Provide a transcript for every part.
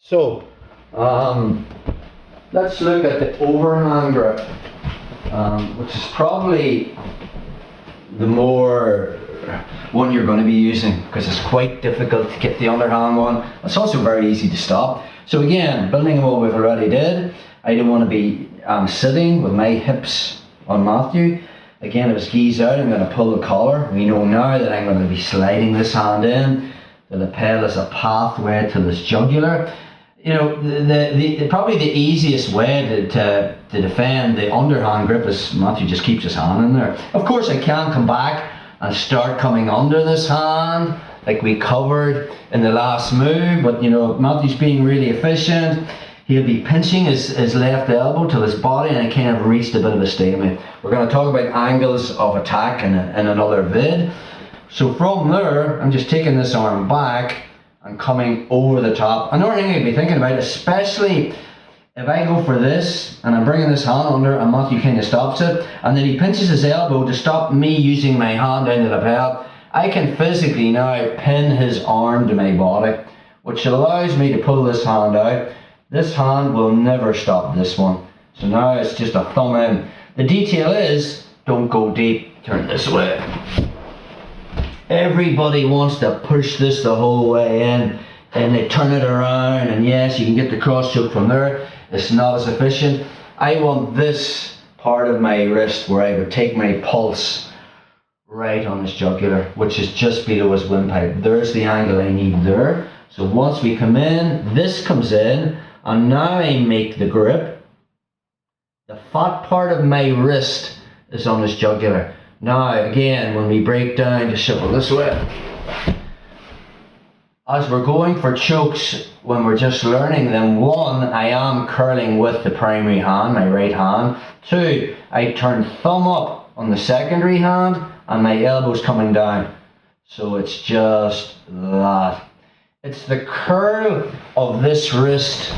So, let's look at the overhand grip, which is probably the more one you're going to be using, because it's quite difficult to get the underhand one. It's also very easy to stop. So again, building on what we've already did, I don't want to be sitting with my hips on Matthew. Again, if it skis out, I'm going to pull the collar. We know now that I'm going to be sliding this hand in. The lapel is a pathway to this jugular. You know, probably the easiest way to defend the underhand grip is Matthew just keeps his hand in there. Of course, I can come back and start coming under this hand, like we covered in the last move, but you know, Matthew's being really efficient. He'll be pinching his left elbow to his body, and I kind of reached a bit of a stalemate. We're going to talk about angles of attack in another vid. So from there, I'm just taking this arm back and coming over the top. Another thing I'd be thinking about, especially if I go for this and I'm bringing this hand under and Matthew kind of stops it, and then he pinches his elbow to stop me using my hand down the lapel, I can physically now pin his arm to my body, which allows me to pull this hand out. This hand will never stop this one. So now it's just a thumb in. The detail is, don't go deep, turn this way. Everybody wants to push this the whole way in, and they turn it around, and yes, you can get the cross choke from there. It's not as efficient. I want this part of my wrist where I would take my pulse right on his jugular, which is just below his windpipe. There's the angle I need there. So once we come in, this comes in, and now I make the grip. The fat part of my wrist is on his jugular. Now again, when we break down, just shuffle this way. As we're going for chokes, when we're just learning them, one, I am curling with the primary hand, my right hand. Two, I turn thumb up on the secondary hand and my elbow's coming down. So it's just that. It's the curl of this wrist.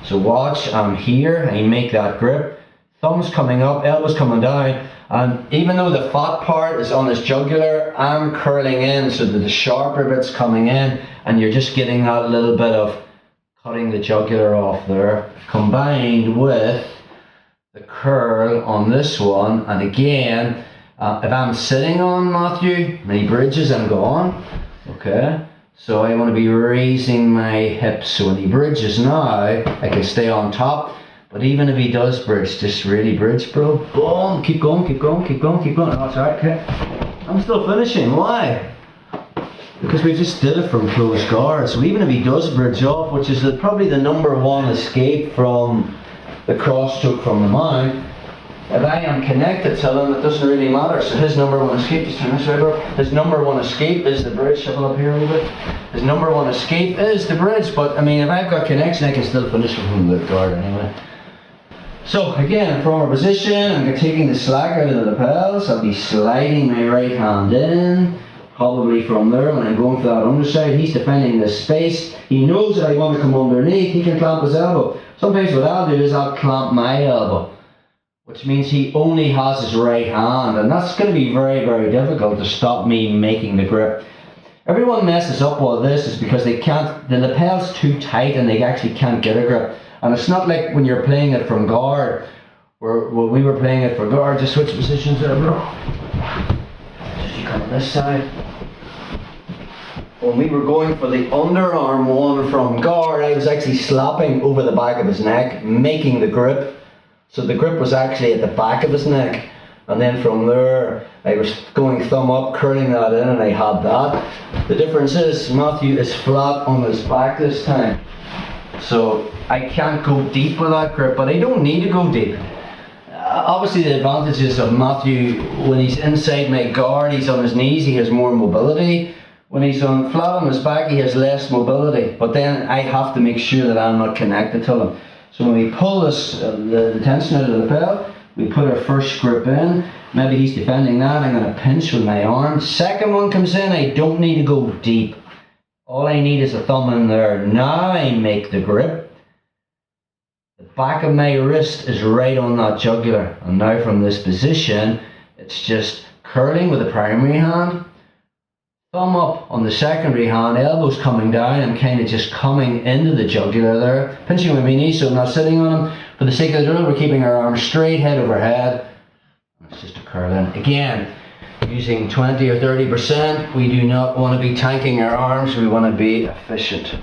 So watch, I'm here, I make that grip. Thumb's coming up, elbow's coming down. And even though the fat part is on his jugular, I'm curling in so that the sharper bit's coming in, and you're just getting that little bit of cutting the jugular off there, combined with the curl on this one. And again, if I'm sitting on Matthew, my bridges, I'm gone. Okay, so I want to be raising my hips, so when he bridges now, I can stay on top. But even if he does bridge, just really bridge, bro. Boom, keep going, keep going, keep going, keep going. Oh, that's alright, okay. I'm still finishing, why? Because we just did it from close guard. So even if he does bridge off, which is probably the number one escape from the cross choke from the mount, if I am connected to him, it doesn't really matter. So his number one escape, just turn this way, bro. His number one escape is the bridge. Shuffle up here a little bit. His number one escape is the bridge. But I mean, if I've got connection, I can still finish from the guard anyway. So again, from our position, I'm taking the slack out of the lapels. I'll be sliding my right hand in. Probably from there, when I'm going for that underside, he's defending this space. He knows that I want to come underneath. He can clamp his elbow. Sometimes what I'll do is I'll clamp my elbow, which means he only has his right hand, and that's going to be very, very difficult to stop me making the grip. Everyone messes up with this is because they can't, the lapel's too tight and they actually can't get a grip. And it's not like when you're playing it from guard, where when we were playing it for guard, just switch positions there, bro. Just you come on this side. When we were going for the underarm one from guard, I was actually slapping over the back of his neck, making the grip. So the grip was actually at the back of his neck, and then from there I was going thumb up, curling that in, and I had that. The difference is Matthew is flat on his back this time, so I can't go deep with that grip, but I don't need to go deep. Obviously the advantages of Matthew, when he's inside my guard, he's on his knees, he has more mobility. When he's on flat on his back, he has less mobility, but then I have to make sure that I'm not connected to him. So when we pull this, the tension out of the lapel, we put our first grip in. Maybe he's defending that, I'm going to pinch with my arm. Second one comes in, I don't need to go deep. All I need is a thumb in there. Now I make the grip. The back of my wrist is right on that jugular. And now from this position, it's just curling with the primary hand, Thumb up on the secondary hand, elbows coming down. I'm kind of just coming into the jugular there, pinching with my knees so I'm not sitting on them. For the sake of the drill, we're keeping our arms straight, head over head. It's just a curl in. Again, using 20 or 30%. We do not want to be tanking our arms, we want to be efficient.